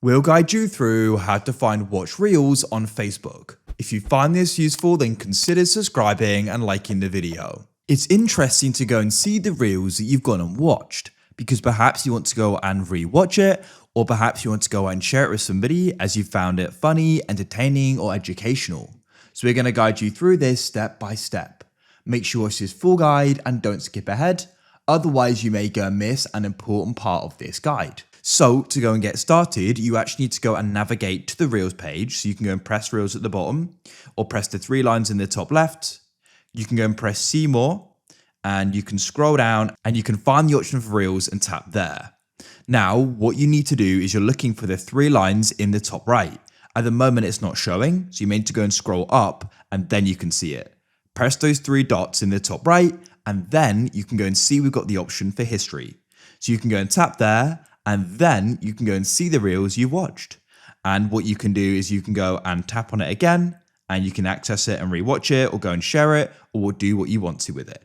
We'll guide you through how to find watch reels on Facebook. If you find this useful, then consider subscribing and liking the video. It's interesting to go and see the reels that you've gone and watched, because perhaps you want to go and re-watch it, or perhaps you want to go and share it with somebody as you found it funny, entertaining, or educational. So we're going to guide you through this step by step. Make sure you watch this full guide and don't skip ahead, otherwise you may go and miss an important part of this guide. So to go and get started, you actually need to go and navigate to the Reels page. So you can go and press Reels at the bottom, or press the three lines in the top left. You can go and press See More, and you can scroll down and you can find the option for Reels and tap there. Now, what you need to do is you're looking for the three lines in the top right. At the moment, it's not showing, so you need to go and scroll up and then you can see it. Press those three dots in the top right, and then you can go and see we've got the option for history. So you can go and tap there, and then you can go and see the reels you've watched. And what you can do is you can go and tap on it again, and you can access it and rewatch it, or go and share it, or do what you want to with it.